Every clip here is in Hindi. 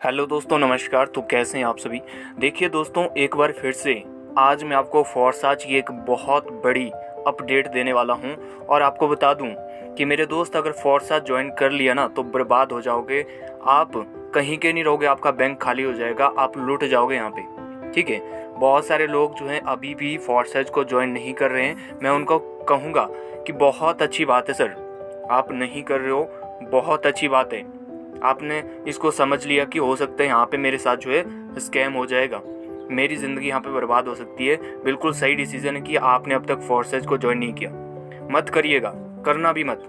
हेलो दोस्तों, नमस्कार। तो कैसे हैं आप सभी। देखिए दोस्तों, एक बार फिर से आज मैं आपको फोर्साज की एक बहुत बड़ी अपडेट देने वाला हूं और आपको बता दूं कि मेरे दोस्त, अगर फोर्साज ज्वाइन कर लिया ना तो बर्बाद हो जाओगे। आप कहीं के नहीं रहोगे, आपका बैंक खाली हो जाएगा, आप लुट जाओगे यहाँ पे। ठीक है, बहुत सारे लोग जो हैं अभी भी फोर्साज को ज्वाइन नहीं कर रहे हैं। मैं उनको कहूँगा कि बहुत अच्छी बात है सर, आप नहीं कर रहे हो, बहुत अच्छी बात है। आपने इसको समझ लिया कि हो सकता है यहाँ पे मेरे साथ जो है स्कैम हो जाएगा, मेरी ज़िंदगी यहाँ पे बर्बाद हो सकती है। बिल्कुल सही डिसीजन है कि आपने अब तक फोर्सेज को ज्वाइन नहीं किया। मत करिएगा, करना भी मत।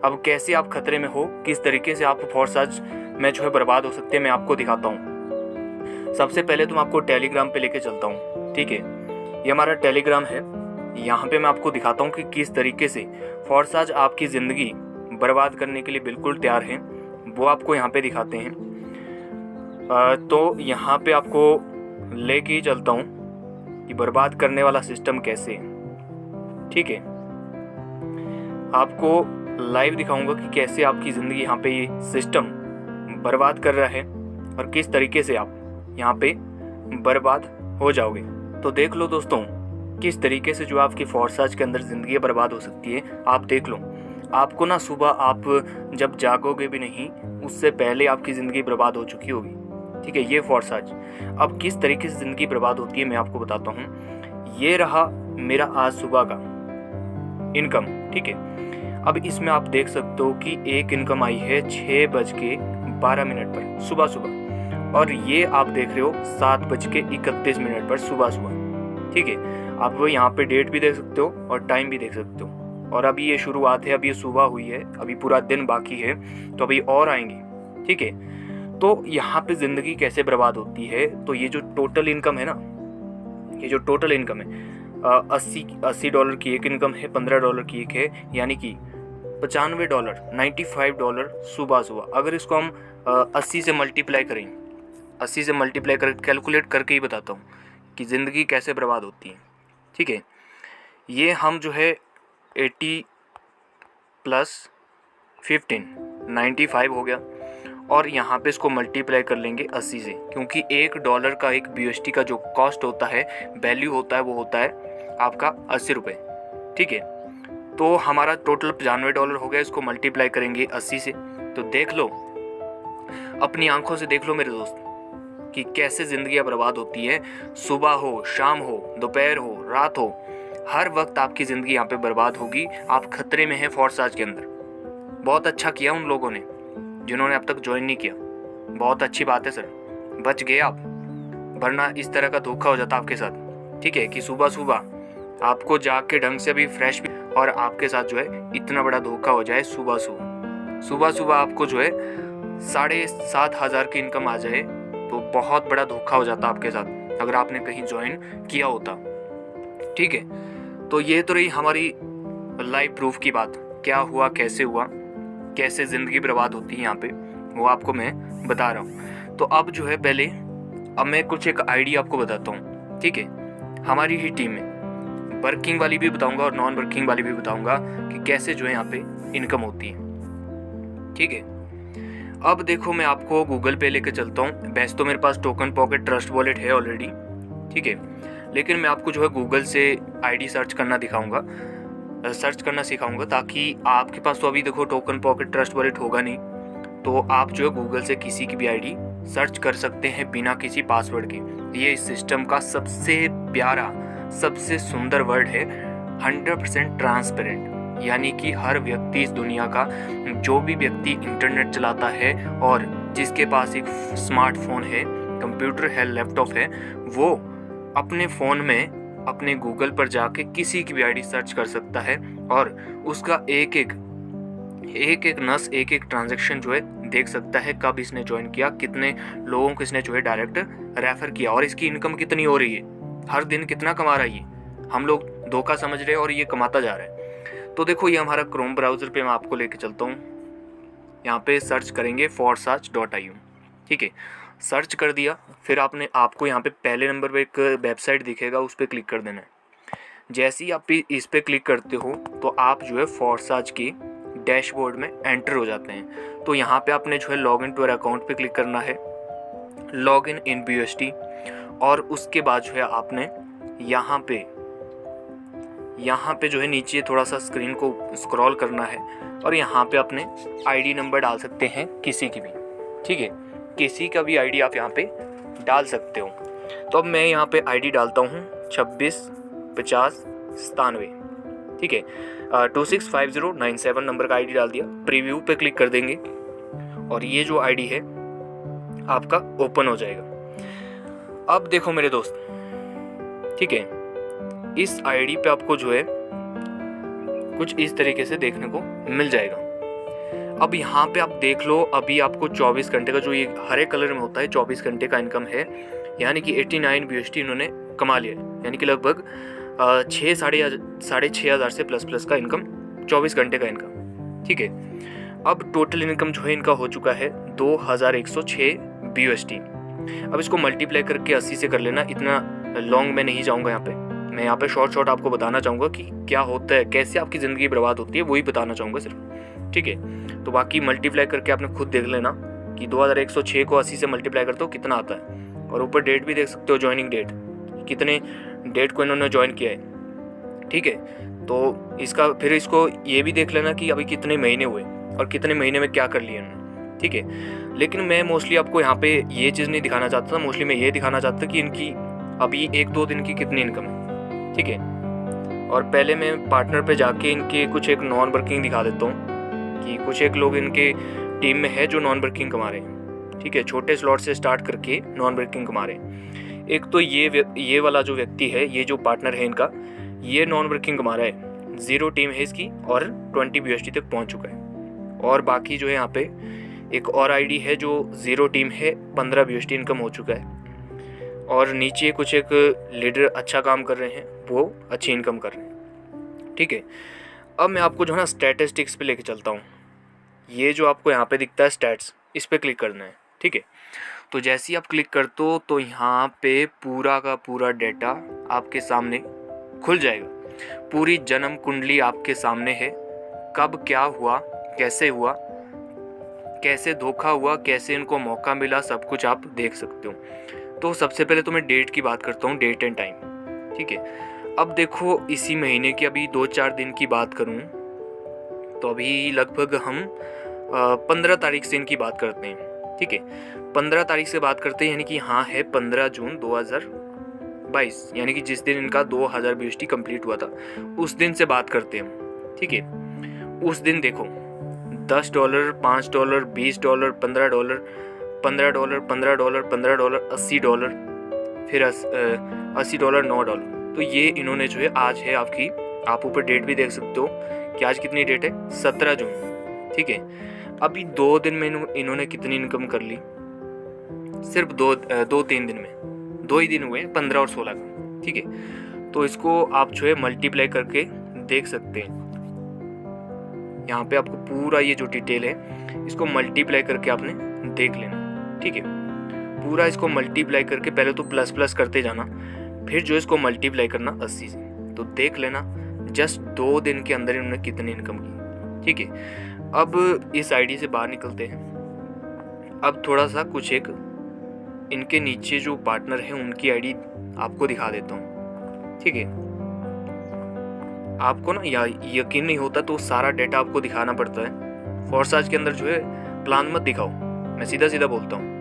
अब कैसे आप खतरे में हो, किस तरीके से आप फोर्सेज में जो है बर्बाद हो सकते हैं, मैं आपको दिखाता हूँ। सबसे पहले तो मैं आपको टेलीग्राम पे लेके चलता हूँ। ठीक है, ये हमारा टेलीग्राम है। यहाँ पे मैं आपको दिखाता हूँ कि किस तरीके से फोर्सेज आपकी ज़िंदगी बर्बाद करने के लिए बिल्कुल तैयार हैं, वो आपको यहाँ पे दिखाते हैं। तो यहाँ पे आपको लेके ही चलता हूँ कि बर्बाद करने वाला सिस्टम कैसे है। ठीक है, आपको लाइव दिखाऊंगा कि कैसे आपकी ज़िंदगी यहाँ पे ये सिस्टम बर्बाद कर रहा है और किस तरीके से आप यहाँ पे बर्बाद हो जाओगे। तो देख लो दोस्तों, किस तरीके से जो आपकी फोर्साज के अंदर ज़िंदगी बर्बाद हो सकती है। आप देख लो, आपको ना सुबह आप जब जागोगे भी नहीं, उससे पहले आपकी ज़िंदगी बर्बाद हो चुकी होगी। ठीक है, ये फोर्साज। अब किस तरीके से ज़िंदगी बर्बाद होती है मैं आपको बताता हूँ। ये रहा मेरा आज सुबह का इनकम। ठीक है, अब इसमें आप देख सकते हो कि एक इनकम आई है 6:12 पर सुबह सुबह, और ये आप देख रहे हो 7:31 पर सुबह सुबह। ठीक है, आप वो यहाँ पे डेट भी देख सकते हो और टाइम भी देख सकते हो। और अभी ये शुरुआत है, अभी ये सुबह हुई है, अभी पूरा दिन बाकी है, तो अभी और आएंगे। ठीक है, तो यहाँ पे ज़िंदगी कैसे बर्बाद होती है। तो ये जो टोटल इनकम है ना, ये जो टोटल इनकम है, $80 की एक इनकम है, $15 की एक है, यानी कि $95, $95 सुबह सुबह। अगर इसको हम 80 से मल्टीप्लाई करें, 80 से मल्टीप्लाई कर कैलकुलेट करके ही बताता हूँ कि ज़िंदगी कैसे बर्बाद होती है। ठीक है, ये हम जो है 80 + 15 95 हो गया, और यहाँ पे इसको मल्टीप्लाई कर लेंगे 80 से, क्योंकि $1 का एक BUSD का जो कॉस्ट होता है, वैल्यू होता है, वो होता है आपका 80 रुपये। ठीक है, तो हमारा टोटल $95 हो गया। इसको मल्टीप्लाई करेंगे 80 से, तो देख लो, अपनी आंखों से देख लो मेरे दोस्त कि कैसे ज़िंदगी बर्बाद होती है। सुबह हो, शाम हो, दोपहर हो, रात हो, हर वक्त आपकी ज़िंदगी यहाँ पे बर्बाद होगी। आप खतरे में हैं फोर्साज के अंदर। बहुत अच्छा किया उन लोगों ने जिन्होंने अब तक ज्वाइन नहीं किया, बहुत अच्छी बात है सर, बच गए आप, वरना इस तरह का धोखा हो जाता आपके साथ। ठीक है, कि सुबह सुबह आपको जाग के ढंग से भी फ्रेश भी, और आपके साथ जो है इतना बड़ा धोखा हो जाए। सुबह सुबह आपको जो है 7,500 की इनकम आ जाए, तो बहुत बड़ा धोखा हो जाता आपके साथ अगर आपने कहीं ज्वाइन किया होता। ठीक है, तो ये तो रही हमारी लाइव प्रूफ की बात, क्या हुआ, कैसे हुआ, कैसे ज़िंदगी बर्बाद होती है यहाँ पे, वो आपको मैं बता रहा हूँ। तो अब जो है पहले, अब मैं कुछ एक आइडिया आपको बताता हूँ। ठीक है, हमारी ही टीम में वर्किंग वाली भी बताऊँगा और नॉन वर्किंग वाली भी बताऊँगा कि कैसे जो है यहाँ पे इनकम होती है। ठीक है, अब देखो, मैं आपको गूगल पे लेके चलता हूँ। वैसे तो मेरे पास टोकन पॉकेट ट्रस्ट वॉलेट है ऑलरेडी। ठीक है, लेकिन मैं आपको जो है गूगल से आईडी सर्च करना सिखाऊंगा, ताकि आपके पास तो अभी देखो टोकन पॉकेट ट्रस्ट वॉलेट होगा नहीं, तो आप जो है गूगल से किसी की भी आईडी सर्च कर सकते हैं बिना किसी पासवर्ड के। ये इस सिस्टम का सबसे प्यारा, सबसे सुंदर वर्ड है, 100% ट्रांसपेरेंट। यानी कि हर व्यक्ति इस दुनिया का, जो भी व्यक्ति इंटरनेट चलाता है और जिसके पास एक स्मार्टफोन है, कंप्यूटर है, लैपटॉप है, वो अपने फ़ोन में अपने गूगल पर जाके किसी की भी आईडी सर्च कर सकता है और उसका एक एक नस, एक एक ट्रांजैक्शन जो है देख सकता है। कब इसने ज्वाइन किया, कितने लोगों को इसने जो है डायरेक्ट रेफर किया, और इसकी इनकम कितनी हो रही है, हर दिन कितना कमा रहा है ये। हम लोग धोखा समझ रहे हैं और ये कमाता जा रहा है। तो देखो, ये हमारा क्रोम ब्राउज़र पे मैं आपको लेके चलता हूँ। यहाँ पे सर्च करेंगे forsage.io। ठीक है, सर्च कर दिया, फिर आपको यहाँ पे पहले नंबर पे एक वेबसाइट दिखेगा, उस पर क्लिक कर देना है। जैसे ही आप इस पर क्लिक करते हो तो आप जो है फोर्साज के डैशबोर्ड में एंटर हो जाते हैं। तो यहाँ पे आपने जो है log in to your account पे क्लिक करना है। लॉग इन BUSD, और उसके बाद जो है आपने यहाँ पे जो है नीचे थोड़ा सा स्क्रीन को स्क्रॉल करना है और यहाँ पे अपने आईडी नंबर डाल सकते हैं किसी की भी, ठीक है, किसी का भी आईडी आप यहाँ पे डाल सकते हो। तो अब मैं यहाँ पे आईडी डालता हूँ 265097, ठीक है, 265097 नंबर का आईडी डाल दिया। प्रीव्यू पे क्लिक कर देंगे और ये जो आईडी है आपका ओपन हो जाएगा। अब देखो मेरे दोस्त, ठीक है, इस आईडी पे आपको जो है कुछ इस तरीके से देखने को मिल जाएगा। अब यहाँ पे आप देख लो, अभी आपको 24 घंटे का जो ये हरे कलर में होता है 24 घंटे का इनकम है, यानी कि 89 BUSD इन्होंने कमा लिया है, यानी कि लगभग 6,500 से प्लस का इनकम, 24 घंटे का इनकम, ठीक है। अब टोटल इनकम जो है इनका हो चुका है 2106 BUSD। अब इसको मल्टीप्लाई करके 80 से कर लेना, इतना लॉन्ग में नहीं जाऊँगा यहाँ पे, मैं यहाँ पे शॉर्ट आपको बताना चाहूँगा कि क्या होता है, कैसे आपकी ज़िंदगी बर्बाद होती है, वही बताना चाहूँगा सिर्फ, ठीक है। तो बाकी मल्टीप्लाई करके आपने खुद देख लेना कि 2106 को 80 से मल्टीप्लाई करते हो कितना आता है, और ऊपर डेट भी देख सकते हो, ज्वाइनिंग डेट, कितने डेट को इन्होंने ज्वाइन किया है, ठीक है। तो इसका फिर इसको ये भी देख लेना कि अभी कितने महीने हुए और कितने महीने में क्या कर लिया इन्होंने, ठीक है। लेकिन मैं मोस्टली आपको यहाँ पे ये चीज़ नहीं दिखाना चाहता था, मोस्टली मैं ये दिखाना चाहता था कि इनकी अभी 1-2 दिन की कितनी इनकम है, ठीक है। और पहले मैं पार्टनर पे जाके इनके कुछ एक नॉन वर्किंग दिखा देता हूँ कि कुछ एक लोग इनके टीम में है जो नॉन वर्किंग कमा रहे हैं, ठीक है, छोटे स्लॉट से स्टार्ट करके नॉन वर्किंग कमा रहे हैं। एक तो ये वाला जो व्यक्ति है, ये जो पार्टनर है इनका, ये नॉन वर्किंग कमा रहा है, 0 टीम है इसकी और 20 BUSD तक पहुँच चुका है। और बाकी जो है यहाँ पे एक और आईडी है जो 0 टीम है, 15 BUSD इनकम हो चुका है। और नीचे कुछ एक लीडर अच्छा काम कर रहे हैं, वो अच्छी इनकम कर रहे हैं, ठीक है। अब मैं आपको जो है ना स्टैटिस्टिक्स पे लेके चलता हूँ। ये जो आपको यहाँ पे दिखता है स्टैट्स, इस पे क्लिक करना है, ठीक है। तो जैसे ही आप क्लिक करते हो तो यहाँ पे पूरा का पूरा डेटा आपके सामने खुल जाएगा। पूरी जन्म कुंडली आपके सामने है, कब क्या हुआ, कैसे धोखा हुआ, कैसे इनको मौका मिला, सब कुछ आप देख सकते हो। तो सबसे पहले तो मैं डेट की बात करता हूँ, डेट एंड टाइम, ठीक है। अब देखो इसी महीने की अभी 2-4 दिन की बात करूँ तो अभी लगभग हम 15 तारीख से इनकी बात करते हैं, ठीक है। 15 तारीख से बात करते हैं, यानी कि यहाँ है 15 जून 2022, यानी कि जिस दिन इनका 2000 BUSD कंप्लीट हुआ था उस दिन से बात करते हैं हम, ठीक है। उस दिन देखो $10, $5, $20, $15, $15, $15, $15, $80, फिर $80, $9। तो ये इन्होंने जो है आज है आपकी, आप ऊपर डेट भी देख सकते हो कि आज कितनी डेट है, 17 जून, ठीक है। अभी 2 दिन में इन्होंने कितनी इनकम कर ली, सिर्फ 2-3 दिन में, 2 ही दिन हुए, 15 और 16 का, ठीक है। तो इसको आप जो है मल्टीप्लाई करके देख सकते हैं। यहाँ पे आपको पूरा ये जो डिटेल है इसको मल्टीप्लाई करके आपने देख लेना, ठीक है। पूरा इसको मल्टीप्लाई करके पहले तो प्लस करते जाना, फिर जो इसको मल्टीप्लाई करना 80 से, तो देख लेना जस्ट 2 दिन के अंदर इन्होंने कितनी इनकम की, ठीक है। अब इस आईडी से बाहर निकलते हैं। अब थोड़ा सा कुछ एक इनके नीचे जो पार्टनर हैं उनकी आईडी आपको दिखा देता हूँ, ठीक है। आपको ना यकीन नहीं होता तो सारा डेटा आपको दिखाना पड़ता है। फोर्साज के अंदर जो है प्लान मत दिखाओ, मैं सीधा बोलता हूँ।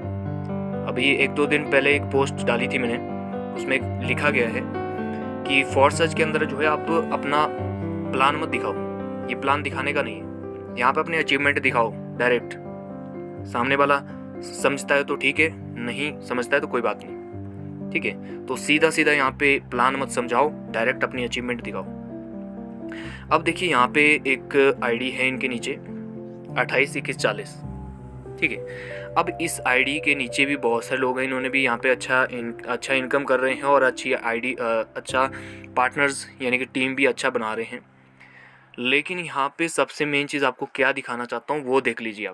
अभी 1-2 दिन पहले एक पोस्ट डाली थी मैंने, उसमें लिखा गया है कि फोर्साज के अंदर जो है आप अपना प्लान मत दिखाओ, ये प्लान दिखाने का नहीं है। यहाँ पे अपने अचीवमेंट दिखाओ डायरेक्ट, सामने वाला समझता है तो ठीक है, नहीं समझता है तो कोई बात नहीं, ठीक है। तो सीधा यहाँ पे प्लान मत समझाओ, डायरेक्ट अपनी अचीवमेंट दिखाओ। अब देखिए यहाँ पे एक आईडी है इनके नीचे 28-21-40, ठीक है। अब इस आईडी के नीचे भी बहुत सारे लोग हैं, इन्होंने भी यहाँ पे अच्छा इनकम कर रहे हैं और अच्छी आईडी, अच्छा पार्टनर्स यानी कि टीम भी अच्छा बना रहे हैं। लेकिन यहाँ पे सबसे मेन चीज़ आपको क्या दिखाना चाहता हूँ वो देख लीजिए।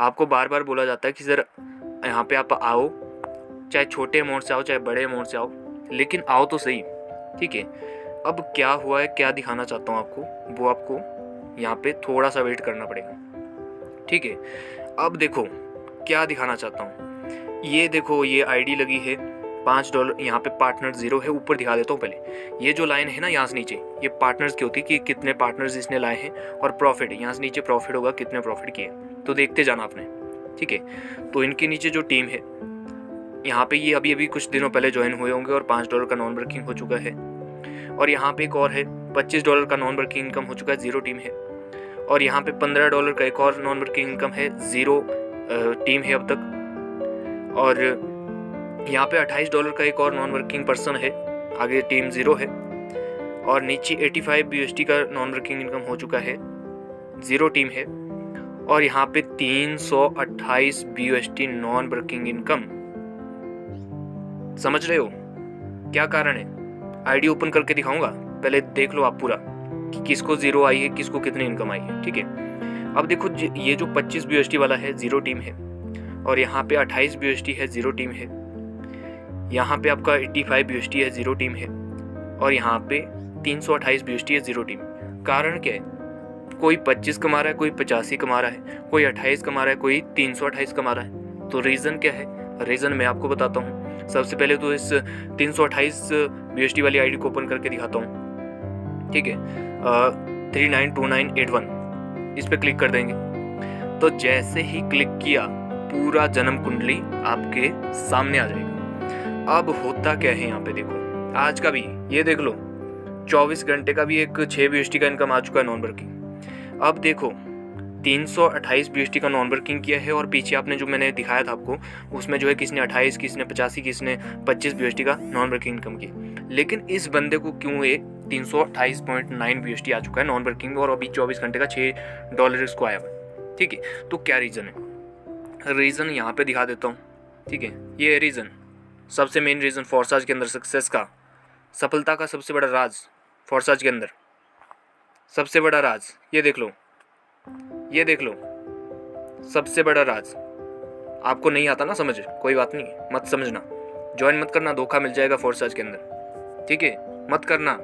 आपको बार बार बोला जाता है कि सर यहाँ पे आप आओ, चाहे छोटे अमाउंट से आओ चाहे बड़े अमाउंट से आओ, लेकिन आओ तो सही, ठीक है। अब क्या हुआ है, क्या दिखाना चाहता हूँ आपको, वो आपको यहाँ पे थोड़ा सा वेट करना पड़ेगा, ठीक है। अब देखो क्या दिखाना चाहता हूँ, ये देखो ये आईडी लगी है $5, यहाँ पे पार्टनर 0 है। ऊपर दिखा देता हूँ पहले, ये जो लाइन है ना यहाँ से नीचे, ये पार्टनर्स की होती है कि कितने पार्टनर्स इसने लाए हैं, और प्रॉफिट यहाँ से नीचे प्रॉफिट होगा कितने प्रॉफिट किए, तो देखते जाना आपने, ठीक है। तो इनके नीचे जो टीम है यहाँ पे, ये अभी अभी कुछ दिनों पहले ज्वाइन हुए होंगे और $5 का नॉन वर्किंग हो चुका है। और यहाँ पे एक और है, $25 का नॉन वर्किंग इनकम हो चुका है, 0 टीम है। और यहाँ पे $15 का एक और नॉन वर्किंग इनकम है, 0 टीम है अब तक। और यहाँ पे $28 का एक और नॉन वर्किंग पर्सन है, आगे टीम 0 है। और नीचे 85 BUSD का नॉन वर्किंग इनकम हो चुका है, 0 टीम है। और यहाँ पे 328 BUSD नॉन वर्किंग इनकम। समझ रहे हो क्या कारण है? आईडी ओपन करके दिखाऊंगा, पहले देख लो आप पूरा कि किसको 0 आई है, किसको कितनी इनकम आई है, ठीक है। अब देखो ये जो 25 BUSD वाला है 0 टीम है, और यहाँ पे 28 BUSD है 0 टीम है। यहाँ पे आपका 85 BUSD है 0 टीम है। और यहाँ पे 328 BUSD है 0 टीम। कारण क्या है? कोई 25 कमा रहा है, कोई 85 कमा रहा है, कोई 28 कमा रहा है, कोई 328 कमा रहा है। तो रीज़न क्या है? रीज़न मैं आपको बताता हूँ। सबसे पहले तो इस 328 BUSD वाली आईडी को ओपन करके दिखाता हूँ, ठीक है। 392981 इस पर क्लिक कर देंगे। तो जैसे ही क्लिक किया पूरा जन्म कुंडली आपके सामने आ जाएगा। अब होता क्या है यहाँ पे देखो, आज का भी ये देख लो, 24 घंटे का भी एक 6 BUSD का इनकम आ चुका है नॉन वर्किंग। अब देखो 328 BUSD का नॉन वर्किंग किया है, और पीछे आपने जो मैंने दिखाया था आपको, उसमें जो है किसने 28, किसने 85, किसने 25 BUSD का नॉन वर्किंग इनकम की। लेकिन इस बंदे को क्यों एक 328.9 BUSD आ चुका है नॉन वर्किंग, और अभी 24 घंटे का $6 इसको आया हुआ, ठीक है। तो क्या रीज़न है? रीज़न यहाँ पे दिखा देता हूँ, ठीक है। ये रीज़न, सबसे मेन रीज़न फोर्साज के अंदर सक्सेस का, सफलता का सबसे बड़ा राज फोर्साज के अंदर, सबसे बड़ा राज ये देख लो, ये देख लो, सबसे बड़ा राज। आपको नहीं आता ना समझ, कोई बात नहीं, मत समझना, ज्वाइन मत करना, धोखा मिल जाएगा फोर्साज के अंदर, ठीक है। मत करना,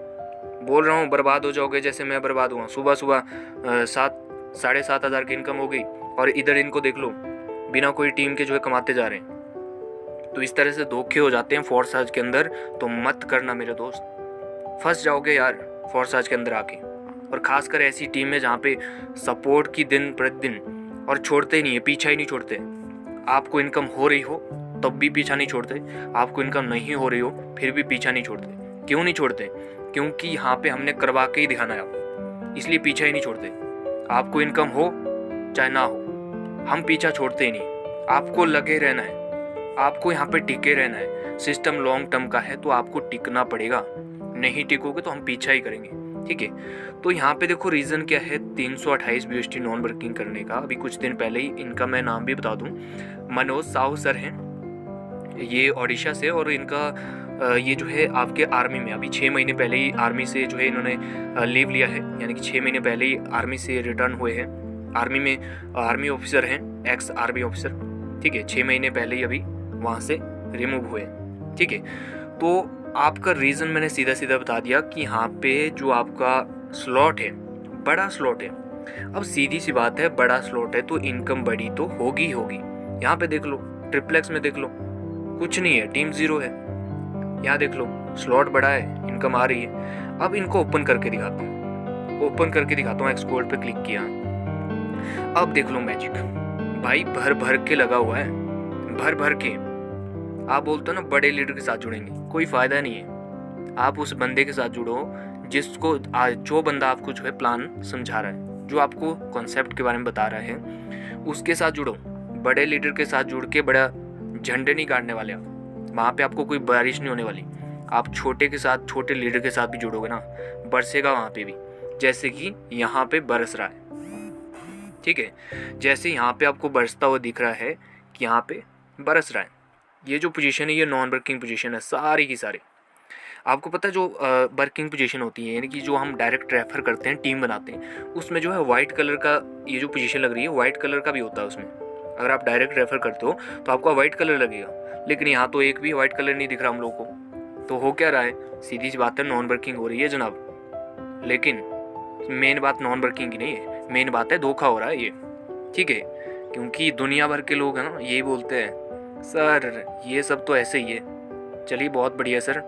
बोल रहा हूँ, बर्बाद हो जाओगे जैसे मैं बर्बाद हुआ। सुबह सुबह 7,500 की इनकम हो गई, और इधर इनको देख लो बिना कोई टीम के जो है कमाते जा रहे हैं। तो इस तरह से धोखे हो जाते हैं फोर्साज के अंदर। तो मत करना मेरे दोस्त, फंस जाओगे यार फोर्साज के अंदर आके। और खासकर ऐसी टीम में जहाँ पे सपोर्ट की दिन प्रतिदिन, और छोड़ते नहीं है, पीछा ही नहीं छोड़ते। आपको इनकम हो रही हो तब भी पीछा नहीं छोड़ते, आपको इनकम नहीं हो रही हो फिर भी पीछा नहीं छोड़ते। क्यों नहीं छोड़ते? क्योंकि यहाँ पे हमने करवा के ही दिखाना है आपको, इसलिए पीछा ही नहीं छोड़ते। आपको इनकम हो चाहे ना हो, हम पीछा छोड़ते ही नहीं। आपको लगे रहना है, आपको यहाँ पे टिके रहना है। सिस्टम लॉन्ग टर्म का है तो आपको टिकना पड़ेगा, नहीं टिकोगे तो हम पीछा ही करेंगे, ठीक है। तो यहाँ पे देखो रीज़न क्या है 328 BUSD नॉन वर्किंग करने का। अभी कुछ दिन पहले ही इनका मैं नाम भी बता दूँ, मनोज साहू सर हैं, ये ओडिशा से। और इनका ये जो है आपके आर्मी में अभी 6 महीने पहले ही आर्मी से जो है इन्होंने लीव लिया है, यानी कि 6 महीने पहले ही आर्मी से रिटर्न हुए हैं। आर्मी में आर्मी ऑफिसर हैं, एक्स आर्मी ऑफिसर, ठीक है। 6 महीने पहले ही अभी वहाँ से रिमूव हुए, ठीक है। तो आपका रीज़न मैंने सीधा सीधा बता दिया कि यहाँ पे जो आपका स्लॉट है, बड़ा स्लॉट है। अब सीधी सी बात है, बड़ा स्लॉट है तो इनकम बड़ी तो होगी होगी। यहाँ पे देख लो, ट्रिप्लेक्स में देख लो, कुछ नहीं है, टीम 0 है। यहाँ देख लो, स्लॉट बड़ा है, इनकम आ रही है। अब इनको ओपन करके दिखाता हूँ, ओपन करके दिखाता हूँ। एक्सपोर्ट पे क्लिक किया, अब देख लो मैजिक भाई, भर भर के लगा हुआ है, भर भर के। आप बोलते हो ना बड़े लीडर के साथ जुड़ेंगे, कोई फ़ायदा नहीं है। आप उस बंदे के साथ जुड़ो जिसको जो बंदा आपको जो है प्लान समझा रहा है, जो आपको कॉन्सेप्ट के बारे में बता रहा है, उसके साथ जुड़ो। बड़े लीडर के साथ जुड़ के बड़ा झंडे नहीं गाड़ने वाले आप, वहाँ पे आपको कोई बारिश नहीं होने वाली। आप छोटे के साथ, छोटे लीडर के साथ भी जुड़ोगे ना, बरसेगा वहाँ पे भी, जैसे कि यहाँ पे बरस रहा है, ठीक है। जैसे यहाँ पे आपको बरसता हुआ दिख रहा है कि यहाँ पे बरस रहा है। ये जो पोजीशन है ये नॉन वर्किंग पोजीशन है सारी की सारी। आपको पता है जो वर्किंग पोजीशन होती है, यानी कि जो हम डायरेक्ट रेफर करते हैं, टीम बनाते हैं, उसमें जो है वाइट कलर का ये जो पोजीशन लग रही है, वाइट कलर का भी होता है उसमें। अगर आप डायरेक्ट रेफर करते हो तो आपको वाइट कलर लगेगा, लेकिन यहाँ तो एक भी वाइट कलर नहीं दिख रहा हम लोग को। तो हो क्या रहा है? सीधी सी बात है, नॉन वर्किंग हो रही है जनाब। लेकिन मेन बात नॉन वर्किंग की नहीं है, मेन बात है धोखा हो रहा है ये, ठीक है। क्योंकि दुनिया भर के लोग हैं ना, यही बोलते हैं सर ये सब तो ऐसे ही है। चलिए बहुत बढ़िया सर,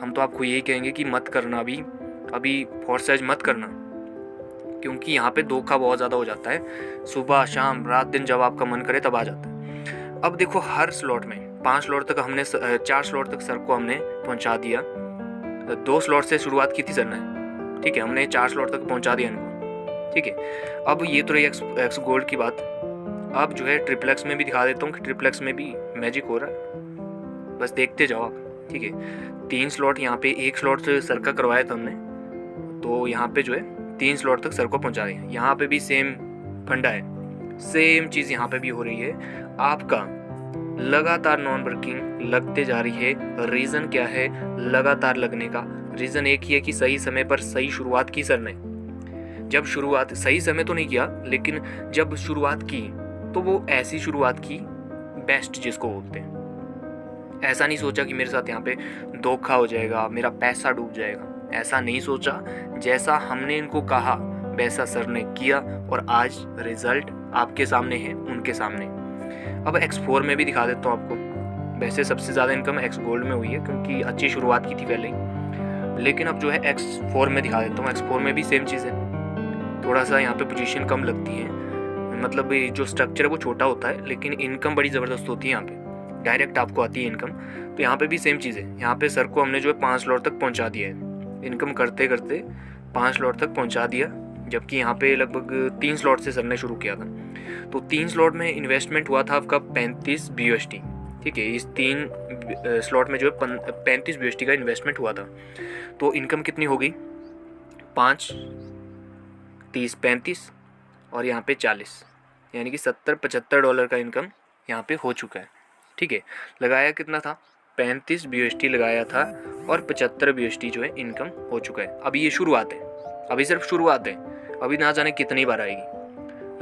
हम तो आपको यही कहेंगे कि मत करना अभी फॉरसाइज मत करना, क्योंकि यहाँ पे धोखा बहुत ज़्यादा हो जाता है। सुबह शाम रात दिन जब आपका मन करे तब आ जाता है। अब देखो हर स्लॉट में 5 स्लॉट तक हमने 4 स्लॉट तक सर को हमने पहुँचा दिया। 2 स्लॉट से शुरुआत की थी सर ने, ठीक है, हमने 4 स्लॉट तक पहुँचा दिया इनको, ठीक है। अब ये तो रही एक्स गोल्ड की बात। अब जो है ट्रिपलेक्स में भी दिखा देता हूँ कि ट्रिपलेक्स में भी मैजिक हो रहा है, बस देखते जाओ आप, ठीक है। 3 स्लॉट यहाँ पे, 1 स्लॉट सर का करवाया था हमने, तो यहाँ पे जो है 3 स्लॉट तक सर को पहुँचा रहे हैं। यहाँ पे भी सेम फंडा है, सेम चीज़ यहाँ पे भी हो रही है। आपका लगातार नॉन वर्किंग लगते जा रही है। रीज़न क्या है लगातार लगने का? रीज़न एक ही है कि सही समय पर सही शुरुआत की सर ने। जब शुरुआत, सही समय तो नहीं किया, लेकिन जब शुरुआत की तो वो ऐसी शुरुआत की बेस्ट जिसको बोलते हैं। ऐसा नहीं सोचा कि मेरे साथ यहाँ पे धोखा हो जाएगा, मेरा पैसा डूब जाएगा, ऐसा नहीं सोचा। जैसा हमने इनको कहा वैसा सर ने किया और आज रिजल्ट आपके सामने है, उनके सामने। अब X4 में भी दिखा देता हूँ आपको। वैसे सबसे ज़्यादा इनकम X गोल्ड में हुई है क्योंकि अच्छी शुरुआत की थी पहले ही, लेकिन अब जो है X4 में दिखा देता हूँ। X4 में भी सेम चीज़ है, थोड़ा सा यहाँ पे पोजीशन कम लगती है, मतलब जो स्ट्रक्चर है वो छोटा होता है, लेकिन इनकम बड़ी ज़बरदस्त होती है यहाँ पे, डायरेक्ट आपको आती है इनकम। तो यहाँ पे भी सेम चीज़ है। यहाँ पे सर को हमने जो है 5 स्लॉट तक पहुँचा दिया है, इनकम करते करते 5 स्लॉट तक पहुँचा दिया, जबकि यहाँ पे लगभग 3 स्लॉट से सर ने शुरू किया था। तो 3 स्लॉट में इन्वेस्टमेंट हुआ था आपका 35 BUSD, ठीक है। इस 3 स्लॉट में जो है 35 BUSD का इन्वेस्टमेंट हुआ था। तो इनकम कितनी हो गई? 5, 30, 35 और यहाँ पे 40, यानी कि $70-75 का इनकम यहाँ पे हो चुका है, ठीक है। लगाया कितना था? 35 BUSD लगाया था और 75 BUSD जो है इनकम हो चुका है। अभी ये शुरुआत है, अभी सिर्फ शुरुआत है। अभी ना जाने कितनी बार आएगी,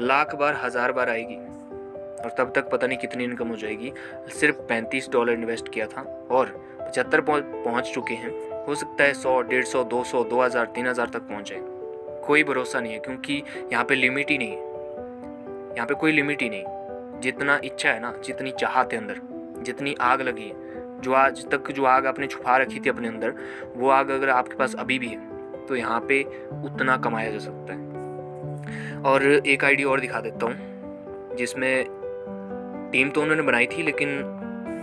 लाख बार, 1000 बार आएगी, और तब तक पता नहीं कितनी इनकम हो जाएगी। सिर्फ $35 इन्वेस्ट किया था और 75 पहुँच चुके हैं। हो सकता है 100, 150, 200, 2000, 3000 तक पहुँच जाए, कोई भरोसा नहीं है, क्योंकि यहाँ पे लिमिट ही नहीं है। यहाँ पे कोई लिमिट ही नहीं। जितना इच्छा है ना, जितनी चाहत है अंदर, जितनी आग लगी है, जो आज तक जो आग आपने छुपा रखी थी अपने अंदर, वो आग अगर आपके पास अभी भी है तो यहाँ पे उतना कमाया जा सकता है। और एक आईडी और दिखा देता हूँ, जिसमें टीम तो उन्होंने बनाई थी, लेकिन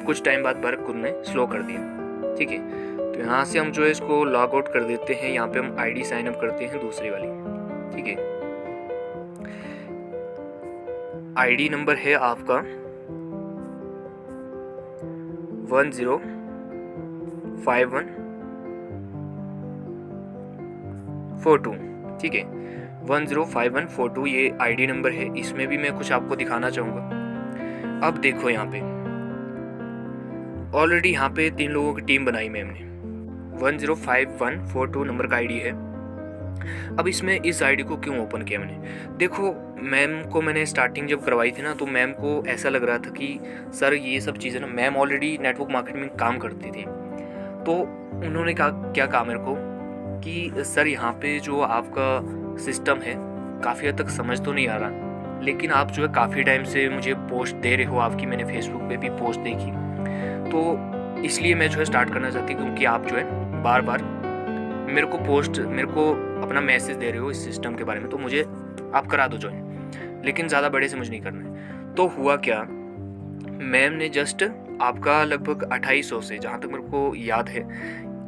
कुछ टाइम बाद वर्क उन्होंने स्लो कर दिया, ठीक है। तो यहाँ से हम जो है इसको लॉग आउट कर देते हैं। यहाँ पे हम आईडी साइन अप करते हैं दूसरी वाली, ठीक है। आईडी नंबर है आपका 105142, ठीक है। 105142 ये आईडी नंबर है। इसमें भी मैं कुछ आपको दिखाना चाहूँगा। अब देखो यहाँ पे ऑलरेडी यहाँ पे 3 लोगों की टीम बनाई मैम ने। 105142 नंबर का आईडी है। अब इसमें इस आईडी को क्यों ओपन किया मैंने? देखो मैम को मैंने स्टार्टिंग जब करवाई थी ना, तो मैम को ऐसा लग रहा था कि सर ये सब चीज़ें ना, मैम ऑलरेडी नेटवर्क मार्केटिंग में काम करती थी, तो उन्होंने क्या कहा मेरे को कि सर यहाँ पे जो आपका सिस्टम है काफ़ी हद तक समझ तो नहीं आ रहा, लेकिन आप जो है काफ़ी टाइम से मुझे पोस्ट दे रहे हो, आपकी मैंने फेसबुक पे भी पोस्ट देखी, तो इसलिए मैं जो है स्टार्ट करना चाहती हूँ, क्योंकि आप जो है बार बार मेरे को अपना मैसेज दे रहे हो इस सिस्टम के बारे में, तो मुझे आप करा दो ज्वाइन, लेकिन ज़्यादा बड़े से मुझे नहीं करना है। तो हुआ क्या, मैम ने जस्ट आपका लगभग 2800 से, जहाँ तक मेरे को याद है,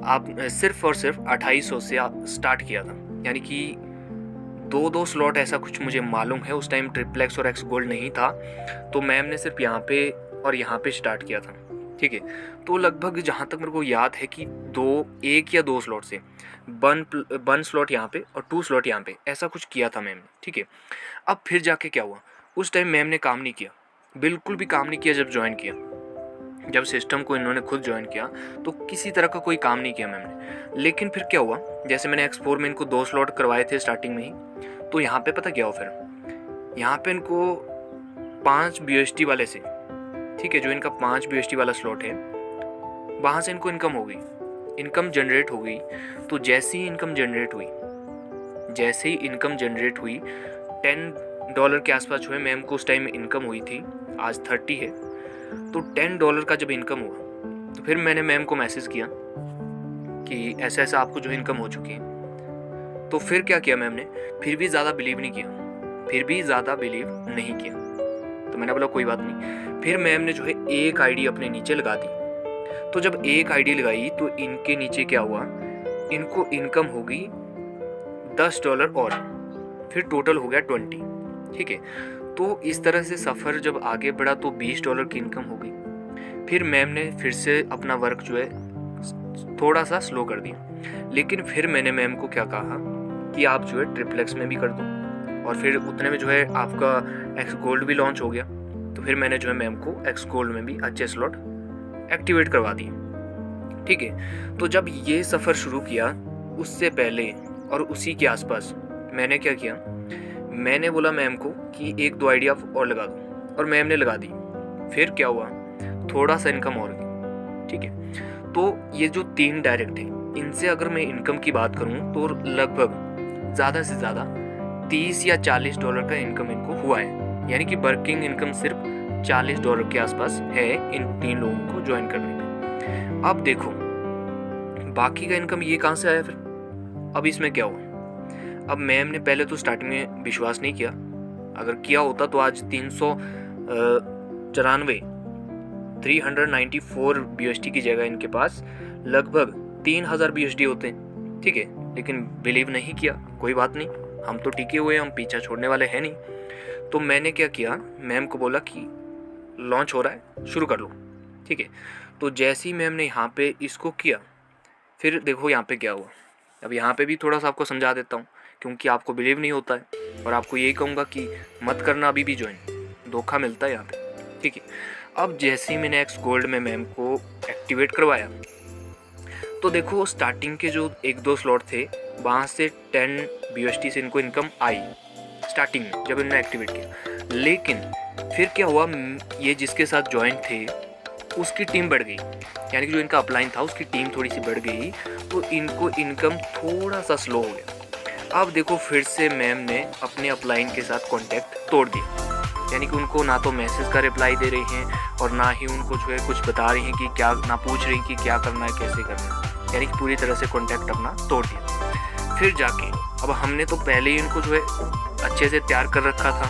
आप सिर्फ और सिर्फ 2800 से आप स्टार्ट किया था, यानी कि 2 स्लॉट ऐसा कुछ मुझे मालूम है। उस टाइम ट्रिपलेक्स और एक्स गोल्ड नहीं था, तो मैम ने सिर्फ यहाँ पे और यहाँ पे स्टार्ट किया था, ठीक है। तो लगभग जहाँ तक मेरे को याद है कि 1 या 2 स्लॉट से 1 स्लॉट यहाँ पे और 2 स्लॉट यहाँ पे, ऐसा कुछ किया था मैम ने, ठीक है। अब फिर जाके क्या हुआ, उस टाइम मैम ने काम नहीं किया, बिल्कुल भी काम नहीं किया। जब ज्वाइन किया, जब सिस्टम को इन्होंने खुद ज्वाइन किया, तो किसी तरह का कोई काम नहीं किया मैम ने। लेकिन फिर क्या हुआ, जैसे मैंने X4 में इनको 2 स्लॉट करवाए थे स्टार्टिंग में ही, तो यहाँ पे पता क्या हुआ फिर, यहाँ पे इनको 5 BUSD वाले से, ठीक है, जो इनका 5 BUSD वाला स्लॉट है, वहाँ से इनको इनकम हो गई, इनकम जनरेट हो गई। तो जैसे ही इनकम जनरेट हुई $10 के आसपास जो है मैम को उस टाइम इनकम हुई थी, आज 30 है, तो $10 का जब इनकम हुआ तो फिर मैंने मैम को मैसेज किया कि ऐसा ऐसा आपको जो इनकम हो चुकी है। तो फिर क्या किया मैम ने, फिर भी ज़्यादा बिलीव नहीं किया, तो मैंने बोला कोई बात नहीं। फिर मैम ने जो है एक आईडी अपने नीचे लगा दी। तो जब एक आईडी लगाई तो इनके नीचे क्या हुआ, इनको इनकम हो गई $10 और फिर टोटल हो गया 20। ठीक है, तो इस तरह से सफ़र जब आगे बढ़ा तो $20 की इनकम हो गई। फिर मैम ने फिर से अपना वर्क जो है थोड़ा सा स्लो कर दिया, लेकिन फिर मैंने मैम को क्या कहा कि आप जो है XXX में भी कर दो, और फिर उतने में जो है आपका एक्स गोल्ड भी लॉन्च हो गया। तो फिर मैंने जो है मैम को एक्स गोल्ड में भी अच्छे स्लॉट एक्टिवेट करवा दिए। ठीक है, तो जब ये सफ़र शुरू किया उससे पहले और उसी के आसपास मैंने क्या किया, मैंने बोला मैम को कि 1-2 आइडिया और लगा दो, और मैम ने लगा दी। फिर क्या हुआ, थोड़ा सा इनकम और गई। ठीक है, तो ये जो 3 डायरेक्ट है, इनसे अगर मैं इनकम की बात करूं तो लगभग ज़्यादा से ज़्यादा $30 या $40 का इनकम इनको हुआ है। यानी कि वर्किंग इनकम सिर्फ $40 के आसपास है इन 3 लोगों को ज्वाइन करने में। अब देखो बाकी का इनकम ये कहाँ से आया फिर। अब इसमें क्या हुआ, अब मैम ने पहले तो स्टार्टिंग में विश्वास नहीं किया, अगर किया होता तो आज 394 BUSD की जगह इनके पास लगभग 3000 BUSD होते हैं। ठीक है, लेकिन बिलीव नहीं किया, कोई बात नहीं, हम तो टिके हुए, हम पीछा छोड़ने वाले हैं नहीं। तो मैंने क्या किया, मैम को बोला कि लॉन्च हो रहा है, शुरू कर लो। ठीक है, तो जैसे ही मैम ने यहाँ पे इसको किया, फिर देखो यहाँ पे क्या हुआ। अब यहाँ पे भी थोड़ा सा आपको समझा देता हूँ, क्योंकि आपको बिलीव नहीं होता है, और आपको यही कहूँगा कि मत करना अभी भी ज्वाइन, धोखा मिलता है यहाँ पे। ठीक है, अब जैसे ही मैंने एक्स गोल्ड में मैम को एक्टिवेट करवाया, तो देखो स्टार्टिंग के जो 1-2 स्लॉट थे वहाँ से 10 BUSD से इनको इनकम आई स्टार्टिंग में जब इन्होंने एक्टिवेट किया। लेकिन फिर क्या हुआ, ये जिसके साथ ज्वाइन थे उसकी टीम बढ़ गई, यानी कि जो इनका अपलाइन था उसकी टीम थोड़ी सी बढ़ गई, तो इनको इनकम थोड़ा सा स्लो हो गया। अब देखो फिर से मैम ने अपने अपलाइन के साथ कॉन्टैक्ट तोड़ दिया, यानी कि उनको ना तो मैसेज का रिप्लाई दे रही हैं और ना ही उनको जो है कुछ बता रही हैं कि क्या, ना पूछ रही कि क्या करना है कैसे करना है, यानी कि पूरी तरह से कॉन्टैक्ट अपना तोड़ दिया। फिर जाके अब हमने तो पहले ही इनको जो है अच्छे से तैयार कर रखा था,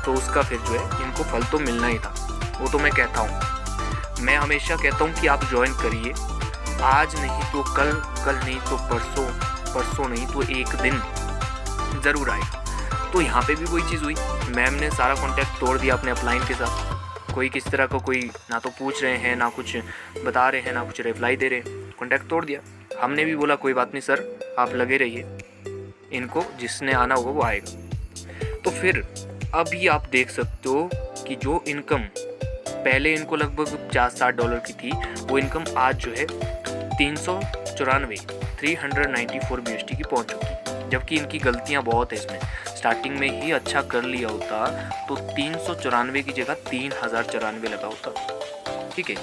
तो उसका फिर जो है इनको फल तो मिलना ही था। वो तो मैं कहता हूँ, मैं हमेशा कहता हूँ कि आप ज्वाइन करिए, आज नहीं तो कल, कल नहीं तो परसों, परसों नहीं तो एक दिन ज़रूर आएगा। तो यहाँ पे भी वही चीज़ हुई, मैम ने सारा कॉन्टैक्ट तोड़ दिया अपने अपलाइन के साथ। कोई किस तरह का कोई ना तो पूछ रहे हैं, ना कुछ बता रहे हैं, ना कुछ रिप्लाई दे रहे हैं, कॉन्टैक्ट तोड़ दिया। हमने भी बोला कोई बात नहीं सर, आप लगे रहिए, इनको जिसने आना होगा वो आएगा। तो फिर अभी आप देख सकते हो कि जो इनकम पहले इनको लगभग $50-60 की थी, वो इनकम आज जो है 394 BUSD की पहुंच चुकी है। जबकि इनकी गलतियां बहुत है इसमें, स्टार्टिंग में ही अच्छा कर लिया होता तो 394 की जगह 3094 लगा होता। ठीक है,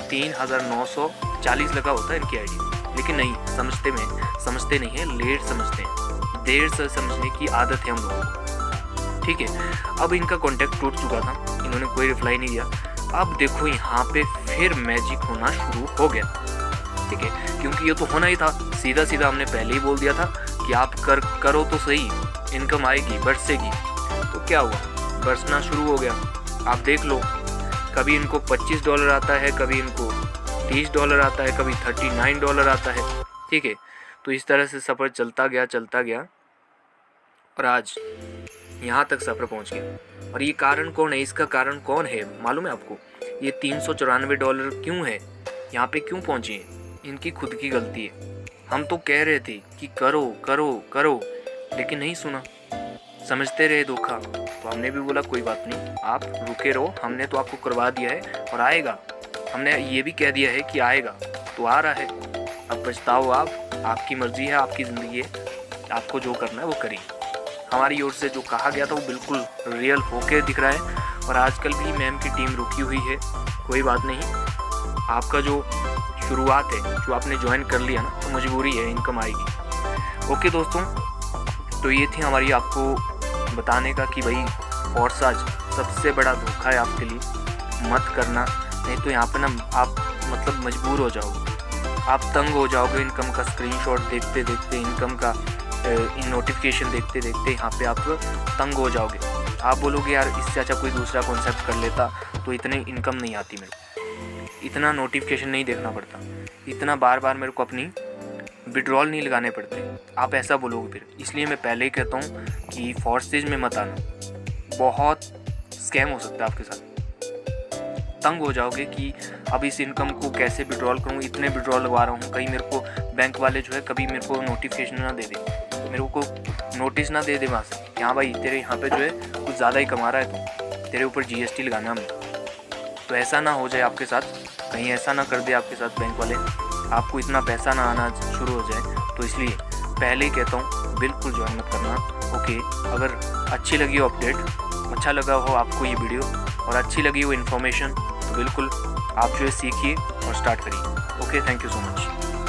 3940 लगा होता इनकी आईडी, लेकिन नहीं, समझते नहीं है, लेट समझते हैं, देर से समझने की आदत है हम लोगों को। ठीक है, अब इनका कॉन्टैक्ट टूट चुका था, इन्होंने कोई रिप्लाई नहीं दिया। अब देखो यहाँ पे फिर मैजिक होना शुरू हो गया। ठीक है, क्योंकि ये तो होना ही था, सीधा सीधा हमने पहले ही बोल दिया था कि आप करो तो सही, इनकम आएगी, बरसेगी। तो क्या हुआ, बरसना शुरू हो गया। आप देख लो, कभी इनको $25 आता है, कभी इनको $30 आता है, कभी $39 आता है। ठीक है, तो इस तरह से सफ़र चलता गया और आज यहाँ तक सफ़र पहुँच गया। और ये कारण कौन है, इसका कारण कौन है मालूम है आपको? ये $394 क्यों है, यहाँ पे क्यों पहुँचे हैं? इनकी खुद की गलती है। हम तो कह रहे थे कि करो करो करो, लेकिन नहीं सुना, समझते रहे धोखा। तो हमने भी बोला कोई बात नहीं, आप रुके रहो, हमने तो आपको करवा दिया है और आएगा। हमने ये भी कह दिया है कि आएगा, तो आ रहा है। अब पछताओ आप, आपकी मर्जी है, आपकी ज़िंदगी है, आपको जो करना है वो करिए। हमारी ओर से जो कहा गया था वो बिल्कुल रियल होके दिख रहा है। और आजकल भी मैम की टीम रुकी हुई है, कोई बात नहीं, आपका जो शुरुआत है, जो आपने ज्वाइन कर लिया ना, तो मजबूरी है, इनकम आएगी। ओके दोस्तों, तो ये थी हमारी आपको बताने का कि भाई फॉर्साज सबसे बड़ा धोखा है आपके लिए, मत करना। नहीं तो यहाँ पे ना आप मतलब मजबूर हो जाओगे, आप तंग हो जाओगे इनकम का स्क्रीनशॉट देखते देखते, इनकम का इन नोटिफिकेशन देखते देखते यहाँ पे आप तंग हो जाओगे। आप बोलोगे यार इससे अच्छा कोई दूसरा कॉन्सेप्ट कर लेता तो इतनी इनकम नहीं आती, मेरे को इतना नोटिफिकेशन नहीं देखना पड़ता, इतना बार बार मेरे को अपनी विड्रॉल नहीं लगाने पड़ते। आप ऐसा बोलोगे फिर, इसलिए मैं पहले ही कहता हूँ कि फॉर्सेज में मत आना, बहुत स्कैम हो सकता है आपके साथ। तंग हो जाओगे कि अब इस इनकम को कैसे विड्रॉल करूँ, इतने विड्रॉल लगवा रहा हूँ, कहीं मेरे को बैंक वाले जो है कभी मेरे को नोटिफिकेशन ना दे दे, मेरे को नोटिस ना दे दे वहाँ से कि हाँ भाई तेरे यहाँ पे जो है कुछ ज़्यादा ही कमा रहा है, तो तेरे ऊपर GST लगाना हमें। तो ऐसा ना हो जाए आपके साथ, कहीं ऐसा ना कर दे आपके साथ बैंक वाले, आपको इतना पैसा ना आना शुरू हो जाए। तो इसलिए पहले ही कहता हूँ बिल्कुल ज्वाइन मत करना। ओके, अगर अच्छी लगी हो अपडेट, अच्छा लगा हो आपको ये वीडियो और अच्छी लगी हो इन्फॉर्मेशन, तो बिल्कुल आप जो है सीखिए और स्टार्ट करिए। Okay, thank you so much.